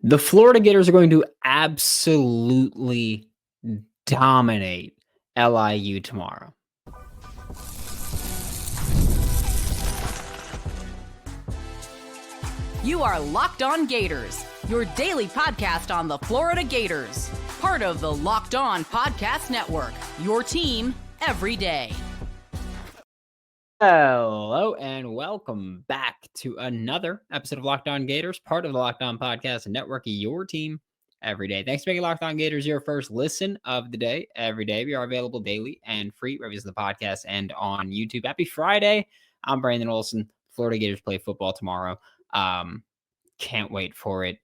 The Florida Gators are going to absolutely dominate LIU tomorrow. You are Locked On Gators, your daily podcast on the Florida Gators. Part of the Locked On Podcast Network, your team every day. Hello and welcome back to another episode of Locked On Gators, part of the Locked On Podcast Network, your team every day. Thanks for making Locked On Gators your first listen of the day every day. We are available daily and free wherever you listen to the podcast and on YouTube. Happy Friday. I'm Brandon Olsen. Florida Gators play football tomorrow. Can't wait for it.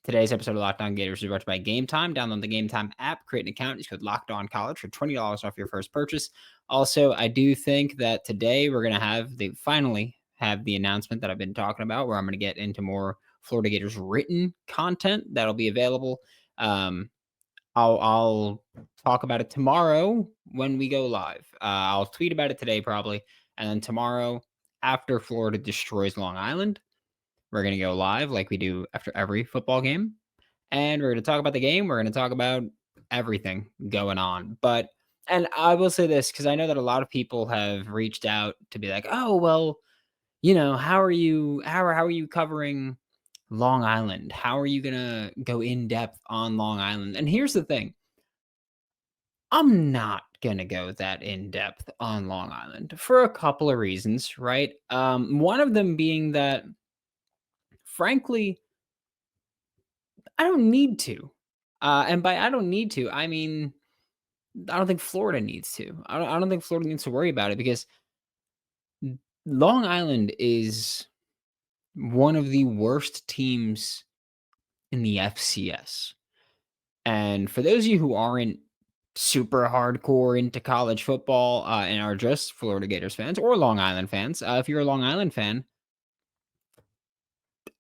Today's episode of Locked On Gators is brought to you by Game Time. Download the Game Time app, create an account, use code Locked On College for $20 off your first purchase. Also, I do think that today we're going to finally have the announcement that I've been talking about, where I'm going to get into more Florida Gators written content that'll be available. I'll talk about it tomorrow when we go live. I'll tweet about it today probably, and then tomorrow after Florida destroys Long Island, we're going to go live like we do after every football game. And we're going to talk about the game. We're going to talk about everything going on. And I will say this, because I know that a lot of people have reached out to be like, oh, well, how are you covering Long Island? How are you going to go in depth on Long Island? And here's the thing. I'm not going to go that in depth on Long Island for a couple of reasons, right? One of them being that, frankly, I don't need to. And by I don't need to, I mean, I don't think Florida needs to. I don't think Florida needs to worry about it, because Long Island is one of the worst teams in the FCS. And for those of you who aren't super hardcore into college football and are just Florida Gators fans or Long Island fans, if you're a Long Island fan,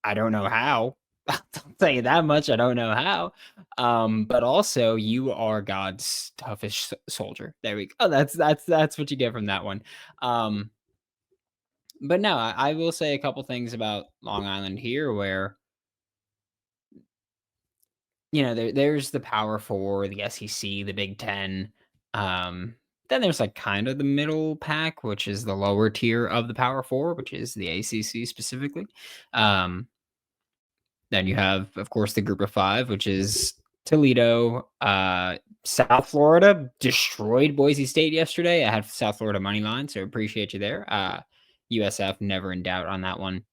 I don't know how. I'll tell you that much. I don't know how. But also, you are God's toughest soldier. There we go. That's what you get from that one. But no, I will say a couple things about Long Island here, where there's the Power Four, the SEC, the Big Ten. Then there's like kind of the middle pack, which is the lower tier of the Power Four, which is the ACC specifically. Then you have, of course, the Group of Five, which is Toledo. South Florida destroyed Boise State yesterday. I had South Florida money line, so appreciate you there. USF, never in doubt on that one.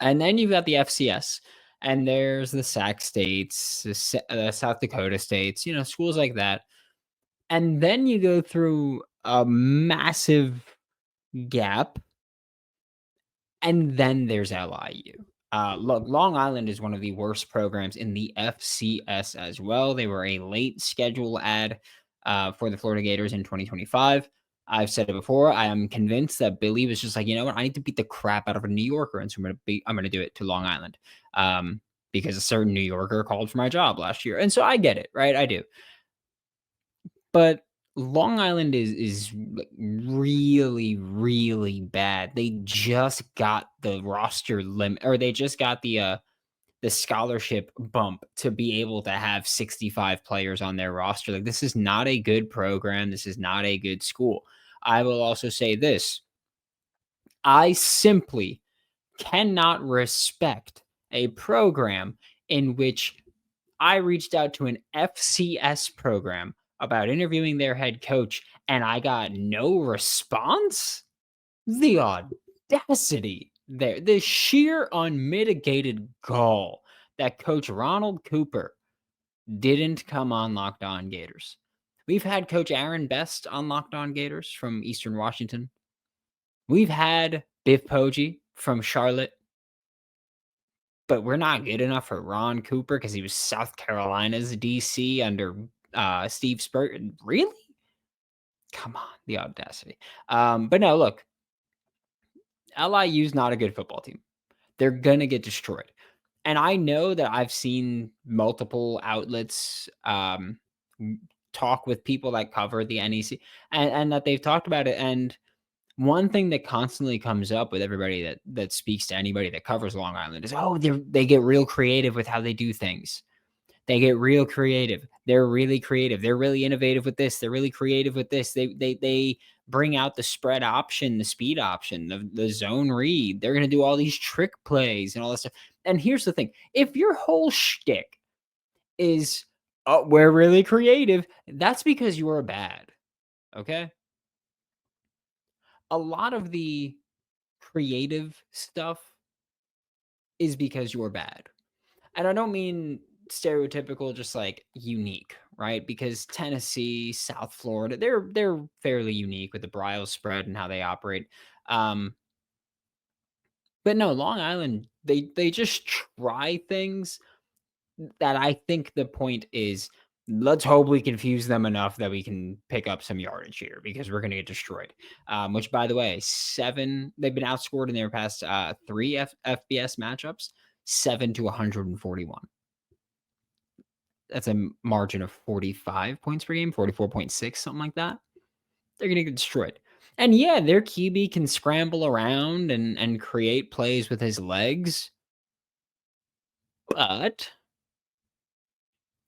And then you've got the FCS, and there's the Sac states, the South Dakota states, schools like that. And then you go through a massive gap, and then there's LIU. Look, Long Island is one of the worst programs in the FCS as well. They were a late schedule add for the Florida Gators in 2025. I've said it before. I am convinced that Billy was just like, you know what? I need to beat the crap out of a New Yorker, and so I'm gonna do it to Long Island, because a certain New Yorker called for my job last year, and so I get it, right? I do. But Long Island is really, really bad. They just got the roster limit, or they just got the scholarship bump to be able to have 65 players on their roster. Like, this is not a good program. This is not a good school. I will also say this. I simply cannot respect a program in which I reached out to an FCS program about interviewing their head coach, and I got no response. The audacity there, the sheer unmitigated gall that Coach Ronald Cooper didn't come on Locked On Gators. We've had Coach Aaron Best on Locked On Gators from Eastern Washington. We've had Biff Poggi from Charlotte. But we're not good enough for Ron Cooper because he was South Carolina's DC under Steve Spurgeon. Really? Come on, the audacity. But no, look, LIU's not a good football team. They're going to get destroyed. And I know that I've seen multiple outlets talk with people that cover the NEC, and that they've talked about it. And one thing that constantly comes up with everybody that speaks to anybody that covers Long Island is, oh, they get real creative with how they do things. They get real creative. They're really creative. They're really innovative with this. They're really creative with this. They bring out the spread option, the speed option, the zone read. They're going to do all these trick plays and all that stuff. And here's the thing. If your whole shtick is, oh, we're really creative, that's because you are bad. Okay? A lot of the creative stuff is because you're bad. And I don't mean stereotypical, just like unique, right? Because Tennessee, South Florida, they're fairly unique with the Bryles spread and how they operate. Um, but no, Long Island, they just try things that I think the point is, let's hope we confuse them enough that we can pick up some yardage here because we're going to get destroyed. Which, by the way, they've been outscored in their past three FBS matchups, 7-141. That's a margin of 45 points per game, 44.6, something like that. They're going to get destroyed. And yeah, their QB can scramble around and create plays with his legs. But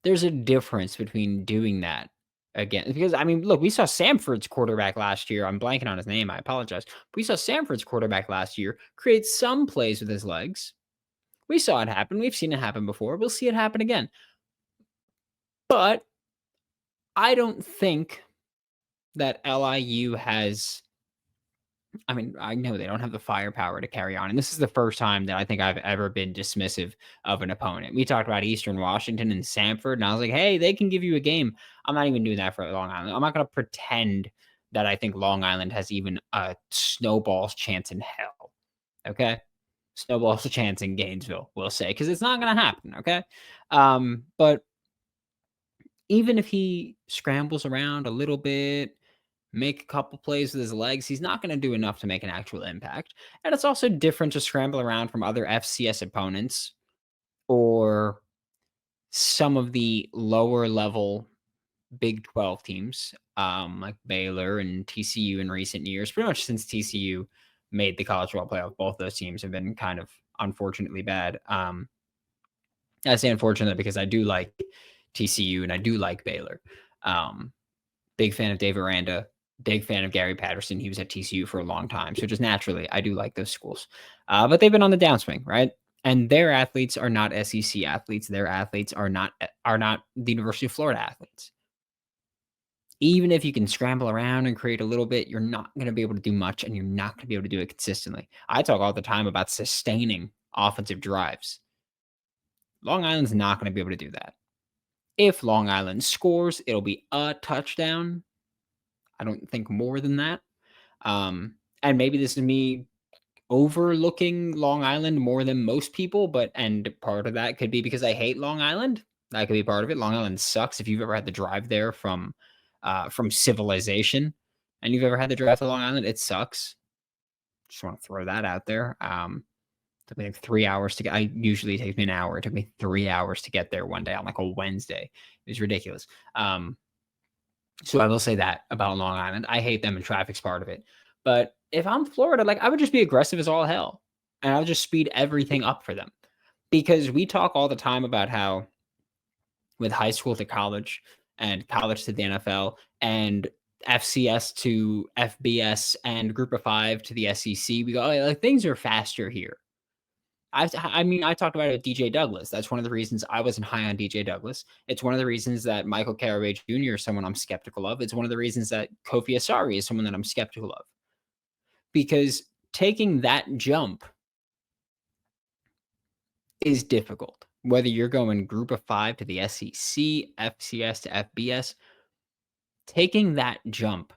there's a difference between doing that again. Because, I mean, look, we saw Samford's quarterback last year. I'm blanking on his name. I apologize. But we saw Samford's quarterback last year create some plays with his legs. We saw it happen. We've seen it happen before. We'll see it happen again. But I don't think that LIU has, I mean, I know they don't have the firepower to carry on. And this is the first time that I think I've ever been dismissive of an opponent. We talked about Eastern Washington and Samford, and I was like, hey, they can give you a game. I'm not even doing that for Long Island. I'm not going to pretend that I think Long Island has even a snowball's chance in hell. Okay? Snowball's a chance in Gainesville, we'll say, because it's not going to happen. Okay? But even if he scrambles around a little bit, make a couple plays with his legs, he's not going to do enough to make an actual impact. And it's also different to scramble around from other FCS opponents or some of the lower level Big 12 teams, like Baylor and TCU in recent years. Pretty much since TCU made the college football playoff, both those teams have been kind of unfortunately bad. I say unfortunate because I do like TCU and I do like Baylor. Big fan of Dave Aranda, big fan of Gary Patterson. He was at TCU for a long time. So just naturally, I do like those schools. But they've been on the downswing, right? And their athletes are not SEC athletes. Their athletes are not the University of Florida athletes. Even if you can scramble around and create a little bit, you're not going to be able to do much, and you're not going to be able to do it consistently. I talk all the time about sustaining offensive drives. Long Island's not going to be able to do that. If Long Island scores, it'll be a touchdown. I don't think more than that. And maybe this is me overlooking Long Island more than most people, and part of that could be because I hate Long Island. That could be part of it. Long Island sucks. If you've ever had to drive there from civilization and you've ever had to drive to Long Island, it sucks. Just want to throw that out there. Took me like 3 hours to get. I usually takes me an hour. It took me 3 hours to get there one day on like a Wednesday. It was ridiculous. So I will say that about Long Island. I hate them and traffic's part of it. But if I'm Florida, like I would just be aggressive as all hell. And I'll just speed everything up for them. Because we talk all the time about how with high school to college and college to the NFL and FCS to FBS and group of 5 to the SEC, we go, oh, like things are faster here. I mean, I talked about it with DJ Douglas. That's one of the reasons I wasn't high on DJ Douglas. It's one of the reasons that Michael Carraway Jr. is someone I'm skeptical of. It's one of the reasons that Kofi Asari is someone that I'm skeptical of. Because taking that jump is difficult. Whether you're going group of 5 to the SEC, FCS to FBS, taking that jump,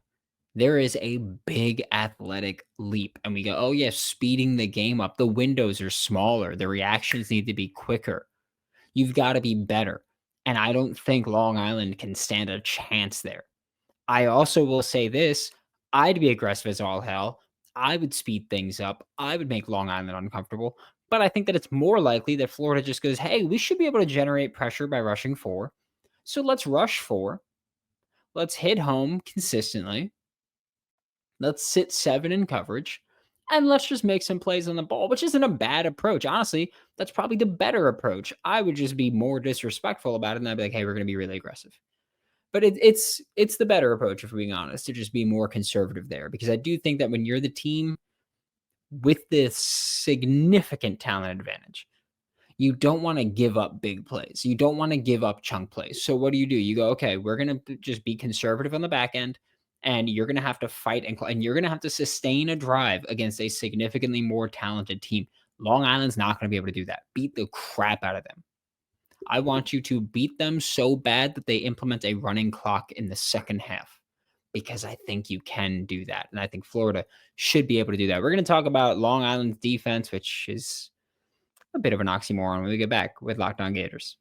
there is a big athletic leap. And we go, oh, yeah, speeding the game up. The windows are smaller. The reactions need to be quicker. You've got to be better. And I don't think Long Island can stand a chance there. I also will say this. I'd be aggressive as all hell. I would speed things up. I would make Long Island uncomfortable. But I think that it's more likely that Florida just goes, hey, we should be able to generate pressure by rushing 4. So let's rush 4. Let's hit home consistently. Let's sit 7 in coverage, and let's just make some plays on the ball, which isn't a bad approach. Honestly, that's probably the better approach. I would just be more disrespectful about it, and I'd be like, "Hey, we're gonna be really aggressive." But it's the better approach, if we're being honest, to just be more conservative there, because I do think that when you're the team with this significant talent advantage, you don't want to give up big plays. You don't want to give up chunk plays. So what do? You go, okay, we're going to just be conservative on the back end, and you're going to have to fight and you're going to have to sustain a drive against a significantly more talented team. Long Island's not going to be able to do that. Beat the crap out of them. I want you to beat them so bad that they implement a running clock in the second half, because I think you can do that. And I think Florida should be able to do that. We're going to talk about Long Island's defense, which is a bit of an oxymoron when we get back with Locked On Gators.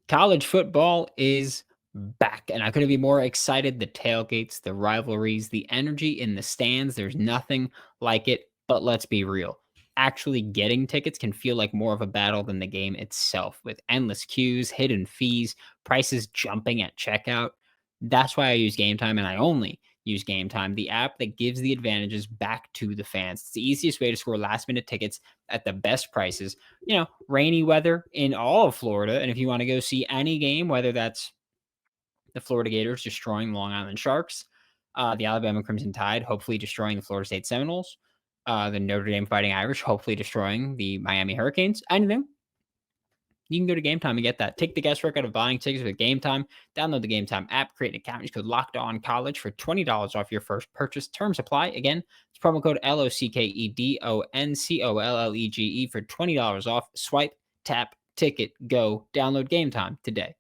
College football is back, and I couldn't be more excited. The tailgates, the rivalries, the energy in the stands, there's nothing like it. But let's be real. Actually getting tickets can feel like more of a battle than the game itself, with endless queues, hidden fees, prices jumping at checkout. That's why I use Game Time, and I only use Game Time, the app that gives the advantages back to the fans. It's the easiest way to score last minute tickets at the best prices. Rainy weather in all of Florida. And if you want to go see any game, whether that's the Florida Gators destroying Long Island Sharks, the Alabama Crimson Tide, hopefully destroying the Florida State Seminoles, the Notre Dame Fighting Irish, hopefully destroying the Miami Hurricanes, anything, you can go to Game Time and get that. Take the guesswork out of buying tickets with Game Time. Download the Game Time app, create an account, use code Locked On College for $20 off your first purchase. Terms apply. Again, it's promo code LOCKEDONCOLLEGE for $20 off. Swipe, tap, ticket, go. Download Game Time today.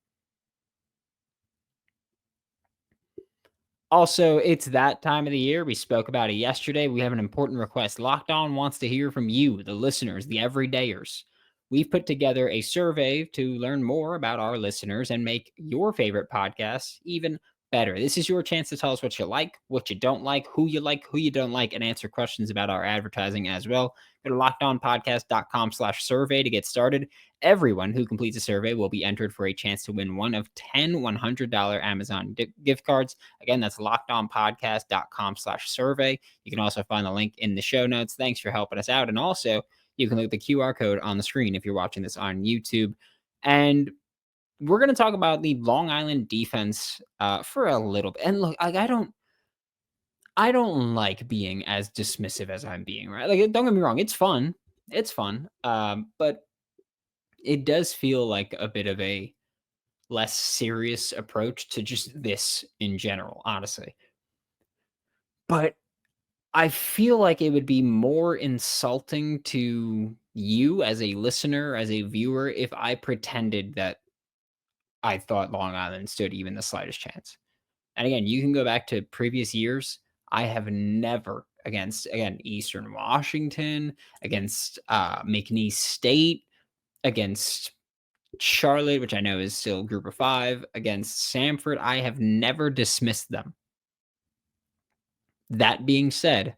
Also, it's that time of the year. We spoke about it yesterday. We have an important request. Locked On wants to hear from you, the listeners, the everydayers. We've put together a survey to learn more about our listeners and make your favorite podcasts even better. This is your chance to tell us what you like, what you don't like, who you don't like, and answer questions about our advertising as well. Go to lockedonpodcast.com/survey to get started. Everyone who completes a survey will be entered for a chance to win one of 10 $100 Amazon gift cards. Again, that's lockedonpodcast.com/survey. You can also find the link in the show notes. Thanks for helping us out. And also, you can look at the QR code on the screen if you're watching this on YouTube. And we're going to talk about the Long Island defense for a little bit. And look, I don't like being as dismissive as I'm being, right? Like, don't get me wrong, it's fun. It's fun. But it does feel like a bit of a less serious approach to just this in general, honestly. But I feel like it would be more insulting to you as a listener, as a viewer, if I pretended that I thought Long Island stood even the slightest chance. And again, you can go back to previous years. I have never against, again, Eastern Washington, against McNeese State, against Charlotte, which I know is still group of 5, against Samford. I have never dismissed them. That being said,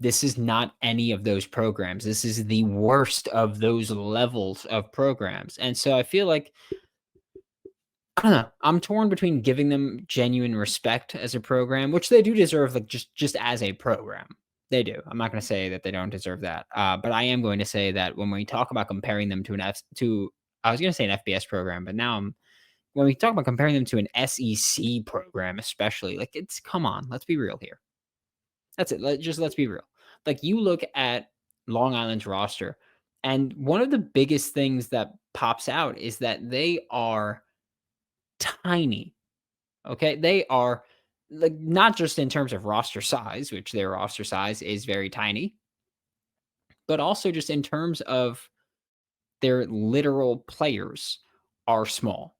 this is not any of those programs. This is the worst of those levels of programs. And so I feel like, I don't know, I'm torn between giving them genuine respect as a program, which they do deserve, like just as a program. They do. I'm not going to say that they don't deserve that. But I am going to say that when we talk about comparing them to I was going to say an FBS program, but now when we talk about comparing them to an SEC program, especially, like, come on, let's be real here. That's it. Let's be real. Like, you look at Long Island's roster, and one of the biggest things that pops out is that they are tiny. Okay. They are, like, not just in terms of roster size, which their roster size is very tiny, but also just in terms of their literal players are small.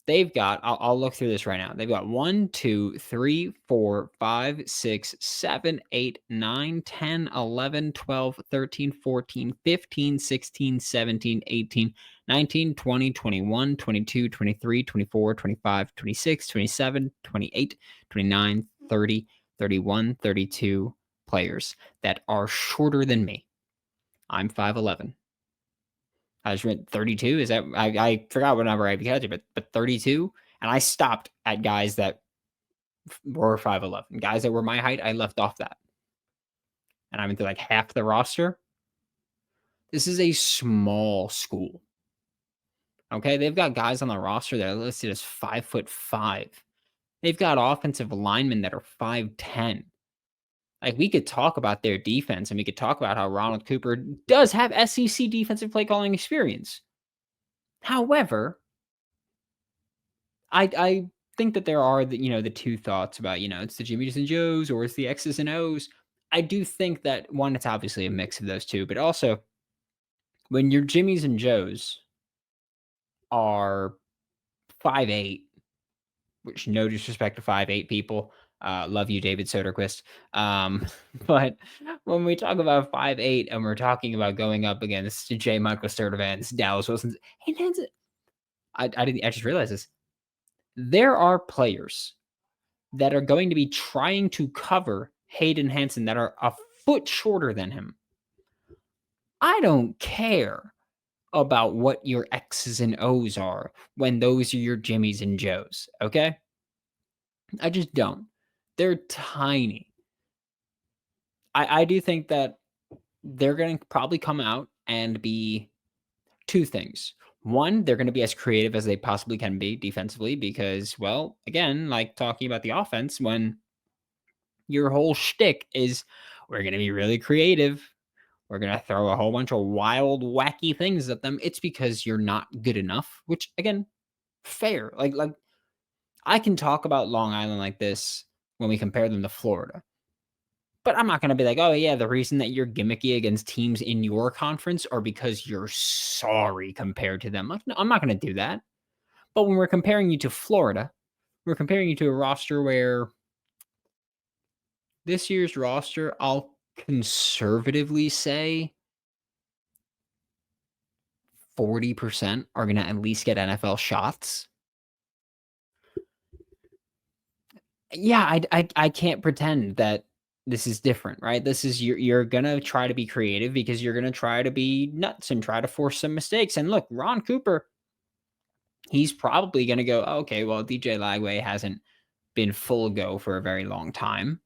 They've got, I'll look through this right now. They've got 1, 2, 3, 4, 5, 6, 7, 8, 9, 10, 11, 12, 13, 14, 15, 16, 17, 18, 19, 20, 21, 22, 23, 24, 25, 26, 27, 28, 29, 30, 31, 32 players that are shorter than me. I'm 5'11". I just went 32. Is that I forgot what number I had, but 32, and I stopped at guys that or 5'11. Guys that were my height, I left off that. And I'm into like half the roster. This is a small school. Okay. They've got guys on the roster that are listed as 5'5". They've got offensive linemen that are 5'10". Like, we could talk about their defense and we could talk about how Ronald Cooper does have SEC defensive play calling experience. However, I think that there are the two thoughts about, it's the Jimmys and Joes or it's the X's and O's. I do think that one, it's obviously a mix of those two, but also when your Jimmys and Joes are 5'8", which no disrespect to 5'8" people. Love you, David Soderquist. But when we talk about 5'8" and we're talking about going up against J. Michael Sturdivant's, Dallas Wilson's, I just realized this. There are players that are going to be trying to cover Hayden Hansen that are a foot shorter than him. I don't care about what your X's and O's are when those are your Jimmys and Joes, okay? I just don't. They're tiny. I do think that they're going to probably come out and be two things. One, they're going to be as creative as they possibly can be defensively because, well, again, like talking about the offense, when your whole shtick is we're going to be really creative, we're going to throw a whole bunch of wild, wacky things at them, it's because you're not good enough, which, again, fair. Like I can talk about Long Island like this when we compare them to Florida. But I'm not going to be like, oh, yeah, the reason that you're gimmicky against teams in your conference are because you're sorry compared to them. Like, no, I'm not going to do that. But when we're comparing you to Florida, we're comparing you to a roster where this year's roster, I'll conservatively say 40% are going to at least get NFL shots. Yeah, I can't pretend that this is different, right? This is you're gonna try to be creative because you're gonna try to be nuts and try to force some mistakes. And look, Ron Cooper, he's probably gonna go, oh, okay, well, DJ Lagway hasn't been full go for a very long time.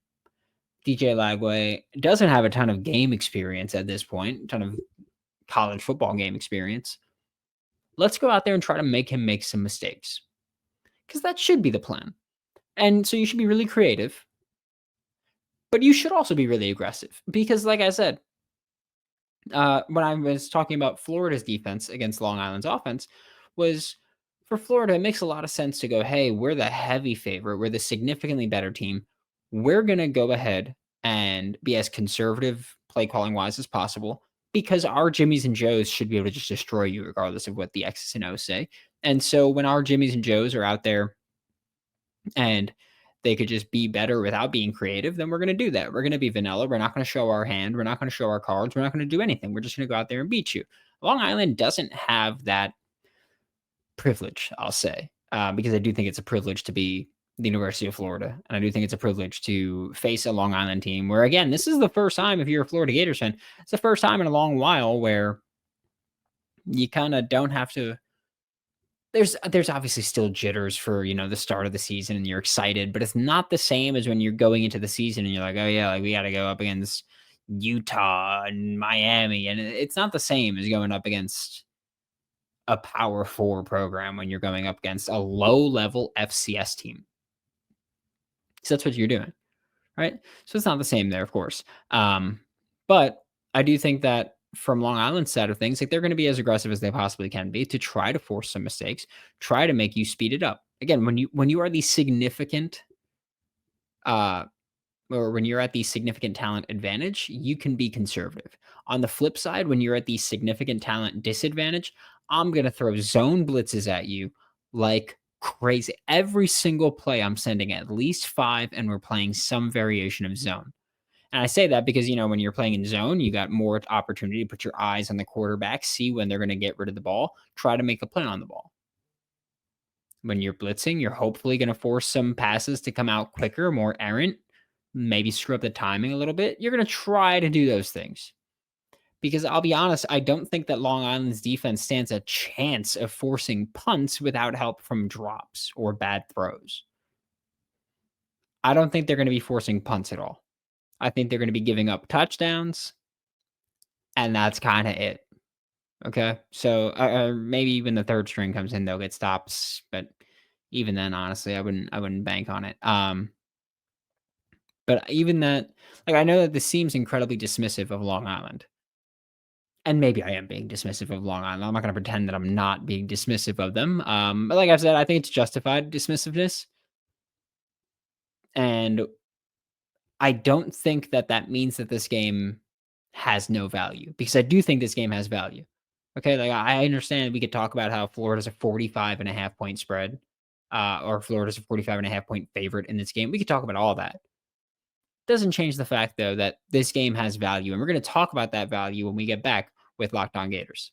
DJ Lagway doesn't have a ton of game experience at this point, a ton of college football game experience. Let's go out there and try to make him make some mistakes. Because that should be the plan. And so you should be really creative. But you should also be really aggressive because, like I said, when I was talking about Florida's defense against Long Island's offense, was for Florida, it makes a lot of sense to go, hey, we're the heavy favorite. We're the significantly better team. We're going to go ahead and be as conservative play calling wise as possible because our Jimmys and Joes should be able to just destroy you regardless of what the X's and O's say. And so when our Jimmys and Joes are out there and they could just be better without being creative, then we're going to do that. We're going to be vanilla. We're not going to show our hand. We're not going to show our cards. We're not going to do anything. We're just going to go out there and beat you. Long Island doesn't have that privilege, I'll say, because I do think it's a privilege to be the University of Florida. And I do think it's a privilege to face a Long Island team where, again, this is the first time, if you're a Florida Gators fan, it's the first time in a long while where you kind of don't have to. There's obviously still jitters for, the start of the season and you're excited, but it's not the same as when you're going into the season and you're like, oh yeah, like we got to go up against Utah and Miami. And it's not the same as going up against a Power 4 program when you're going up against a low-level FCS team. So that's what you're doing, right? So it's not the same there, of course. But I do think that from Long Island's side of things, like they're going to be as aggressive as they possibly can be to try to force some mistakes, try to make you speed it up. Again, when you are the significant, or when you're at the significant talent advantage, you can be conservative. On the flip side, when you're at the significant talent disadvantage, I'm going to throw zone blitzes at you like crazy. Every single play, I'm sending at least 5, and we're playing some variation of zone. And I say that because, when you're playing in zone, you got more opportunity to put your eyes on the quarterback, see when they're going to get rid of the ball, try to make a play on the ball. When you're blitzing, you're hopefully going to force some passes to come out quicker, more errant, maybe screw up the timing a little bit. You're going to try to do those things. Because I'll be honest, I don't think that Long Island's defense stands a chance of forcing punts without help from drops or bad throws. I don't think they're going to be forcing punts at all. I think they're going to be giving up touchdowns, and that's kind of it. Okay, so maybe even the third string comes in, they'll get stops, but even then, honestly, I wouldn't bank on it. But even that, like I know that this seems incredibly dismissive of Long Island, and maybe I am being dismissive of Long Island. I'm not going to pretend that I'm not being dismissive of them. But like I've said, I think it's justified dismissiveness, and I don't think that that means that this game has no value, because I do think this game has value. Okay, like I understand we could talk about how Florida's a 45.5 point spread, or Florida's a 45.5 point favorite in this game. We could talk about all that. Doesn't change the fact though that this game has value, and we're going to talk about that value when we get back with Locked On Gators.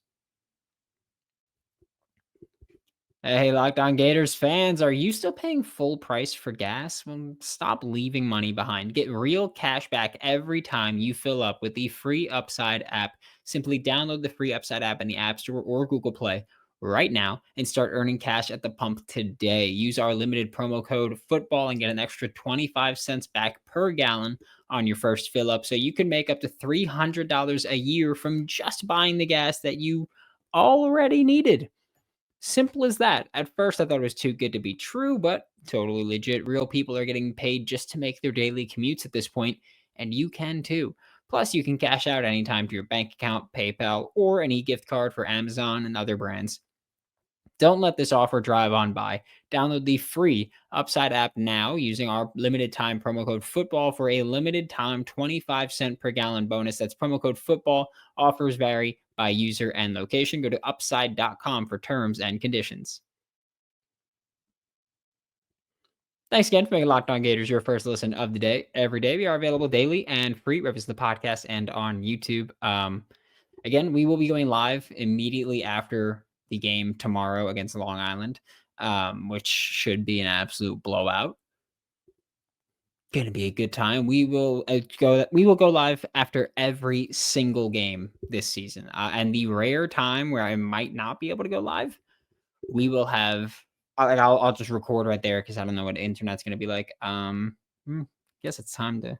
Hey, Locked On Gators fans, are you still paying full price for gas? Well, stop leaving money behind. Get real cash back every time you fill up with the free Upside app. Simply download the free Upside app in the App Store or Google Play right now and start earning cash at the pump today. Use our limited promo code football and get an extra 25 cents back per gallon on your first fill up, so you can make up to $300 a year from just buying the gas that you already needed. Simple as that. At first, I thought it was too good to be true, but totally legit. Real people are getting paid just to make their daily commutes at this point, and you can too. Plus, you can cash out anytime to your bank account, PayPal, or any gift card for Amazon and other brands. Don't let this offer drive on by. Download the free Upside app now using our limited time promo code football for a limited time 25 cent per gallon bonus. That's promo code football. Offers vary by user and location. Go to upside.com for terms and conditions. Thanks again for making Locked On Gators your first listen of the day. Every day we are available daily and free, whether it's the podcast and on YouTube. Again, we will be going live immediately after the game tomorrow against Long Island, which should be an absolute blowout. Going to be a good time. We will go live after every single game this season. And the rare time where I might not be able to go live, we will have. I'll just record right there because I don't know what the internet's going to be like. Guess it's time to.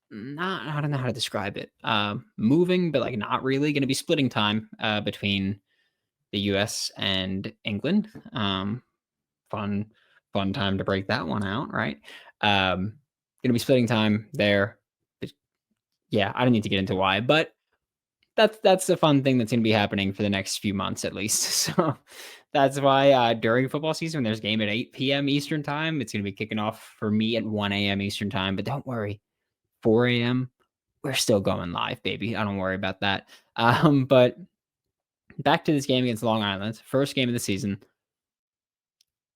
Not I don't know how to describe it. Moving, but like not really. Going to be splitting time between the U.S. and England. Fun time to break that one out, right? Going to be splitting time there. But yeah, I don't need to get into why, but that's the fun thing that's going to be happening for the next few months at least. So that's why during football season, when there's a game at 8 p.m. Eastern time, it's going to be kicking off for me at 1 a.m. Eastern time. But don't worry, 4 a.m. we're still going live, baby. I don't worry about that. But back to this game against Long Island, first game of the season.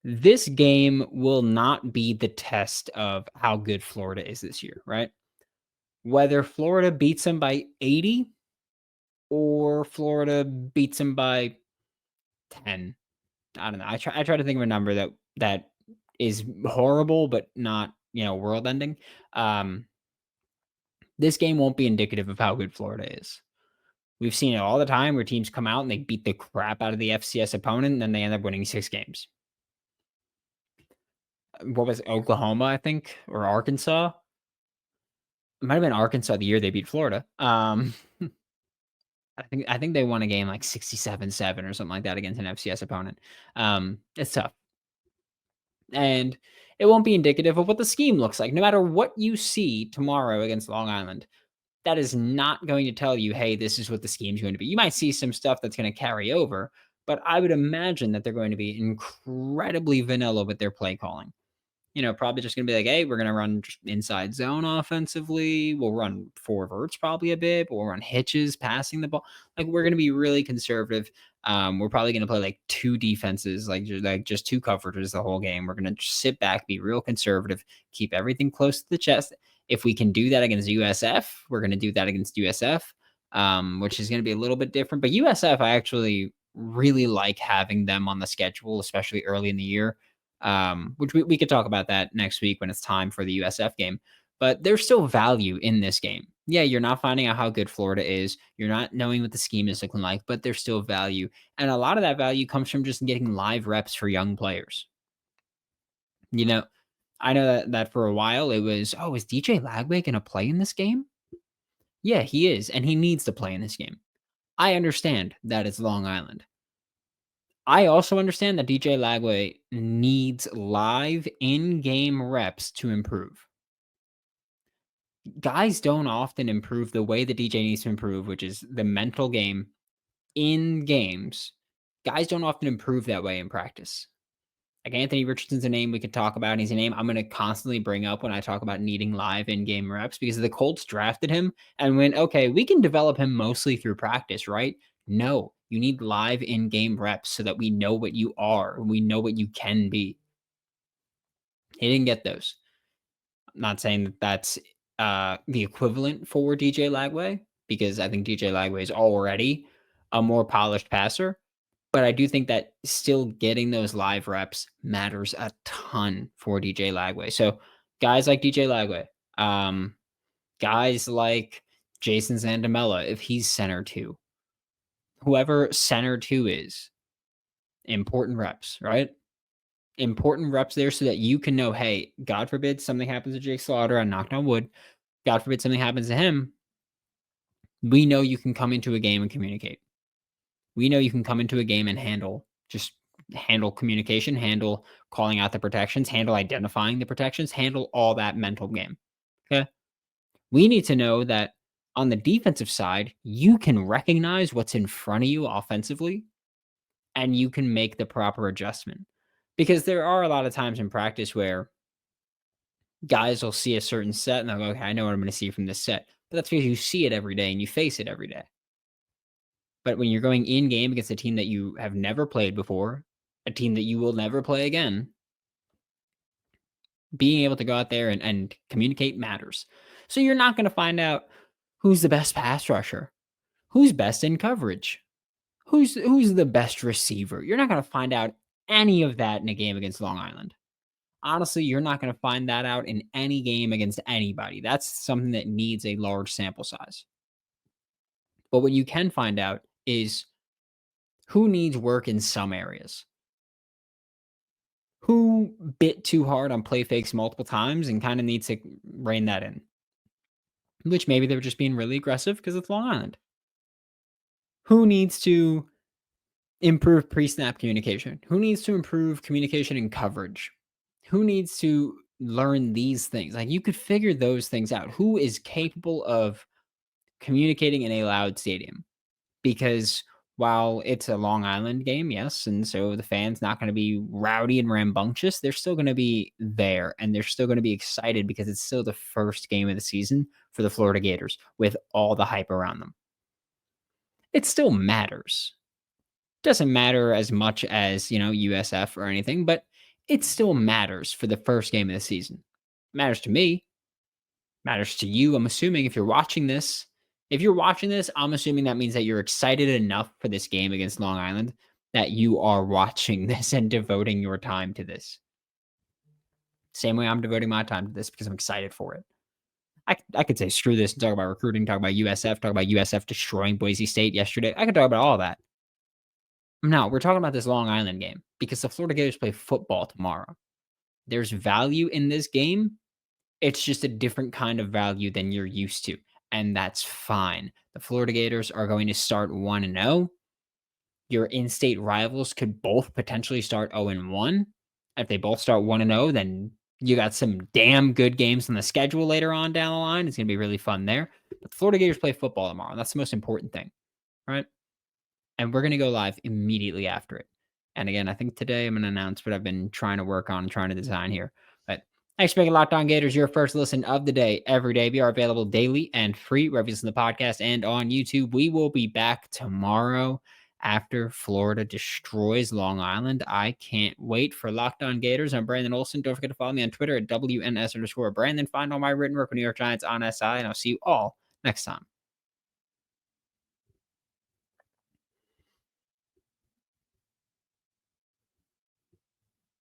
This game will not be the test of how good Florida is this year, right? Whether Florida beats them by 80 or Florida beats them by 10. I don't know. I try to think of a number that is horrible but not, world ending. This game won't be indicative of how good Florida is. We've seen it all the time where teams come out and they beat the crap out of the FCS opponent, and then they end up winning 6 games. What was it, Oklahoma, I think, or Arkansas? It might have been Arkansas the year they beat Florida. I think they won a game like 67-7 or something like that against an FCS opponent. It's tough. And it won't be indicative of what the scheme looks like. No matter what you see tomorrow against Long Island, that is not going to tell you, hey, this is what the scheme's going to be. You might see some stuff that's going to carry over, but I would imagine that they're going to be incredibly vanilla with their play calling. Probably just going to be like, hey, we're going to run inside zone offensively. We'll run four verts probably a bit, but we'll run hitches passing the ball. Like, we're going to be really conservative. We're probably going to play like 2 defenses, like just 2 coverages the whole game. We're going to sit back, be real conservative, keep everything close to the chest. If we can do that against USF, we're going to do that against USF, which is going to be a little bit different. But USF, I actually really like having them on the schedule, especially early in the year. Which we could talk about that next week when it's time for the USF game. But there's still value in this game. Yeah, you're not finding out how good Florida is. You're not knowing what the scheme is looking like, but there's still value. And a lot of that value comes from just getting live reps for young players. You know, I know that for a while it was, oh, is DJ Lagway going to play in this game? Yeah, he is, and he needs to play in this game. I understand that it's Long Island. I also understand that DJ Lagway needs live in-game reps to improve. Guys don't often improve the way the DJ needs to improve, which is the mental game in games. Guys don't often improve that way in practice. Like Anthony Richardson's a name we could talk about. And he's a name I'm going to constantly bring up when I talk about needing live in-game reps because the Colts drafted him and went, okay, we can develop him mostly through practice, right? No, you need live in-game reps so that we know what you are. We know what you can be. He didn't get those. I'm not saying that that's the equivalent for DJ Lagway because I think DJ Lagway is already a more polished passer. But I do think that still getting those live reps matters a ton for DJ Lagway. So guys like DJ Lagway, guys like Jason Zandamela, if he's center two, whoever center two is, important reps, right? Important reps there so that you can know, hey, God forbid something happens to Jake Slaughter, I knocked on wood. God forbid something happens to him. We know you can come into a game and communicate. We know you can come into a game and handle communication, handle calling out the protections, handle identifying the protections, handle all that mental game. Okay. We need to know that on the defensive side, you can recognize what's in front of you offensively and you can make the proper adjustment. Because there are a lot of times in practice where guys will see a certain set and they'll go, okay, I know what I'm going to see from this set. But that's because you see it every day and you face it every day. But when you're going in game against a team that you have never played before, a team that you will never play again, being able to go out there and communicate matters. So you're not going to find out who's the best pass rusher, who's best in coverage, who's the best receiver. You're not going to find out any of that in a game against Long Island. Honestly, you're not going to find that out in any game against anybody. That's something that needs a large sample size. But what you can find out is who needs work in some areas. Who bit too hard on play fakes multiple times and kind of needs to rein that in. Which maybe they were just being really aggressive because it's Long Island. Who needs to improve pre-snap communication? Who needs to improve communication and coverage? Who needs to learn these things? Like you could figure those things out. Who is capable of communicating in a loud stadium? Because while it's a Long Island game, yes, and so the fans not going to be rowdy and rambunctious, they're still going to be there and they're still going to be excited because it's still the first game of the season for the Florida Gators with all the hype around them. It still matters. Doesn't matter as much as, USF or anything, but it still matters for the first game of the season. Matters to me, matters to you. I'm assuming if you're watching this, I'm assuming that means that you're excited enough for this game against Long Island that you are watching this and devoting your time to this. Same way I'm devoting my time to this because I'm excited for it. I could say screw this and talk about recruiting, talk about USF destroying Boise State yesterday. I could talk about all that. No, we're talking about this Long Island game because the Florida Gators play football tomorrow. There's value in this game. It's just a different kind of value than you're used to. And that's fine. The Florida Gators are going to start 1-0. Your in-state rivals could both potentially start 0-1. If they both start 1-0, then you got some damn good games on the schedule later on down the line. It's going to be really fun there. But the Florida Gators play football tomorrow. That's the most important thing, right? And we're going to go live immediately after it. And again, I think today I'm going to announce what I've been trying to work on, trying to design here. But thanks for making Locked On Gators your first listen of the day every day. We are available daily and free wherever you listen to the podcast and on YouTube. We will be back tomorrow after Florida destroys Long Island. I can't wait for Locked On Gators. I'm Brandon Olsen. Don't forget to follow me on Twitter at WNS_Brandon. Find all my written work with New York Giants on SI, and I'll see you all next time.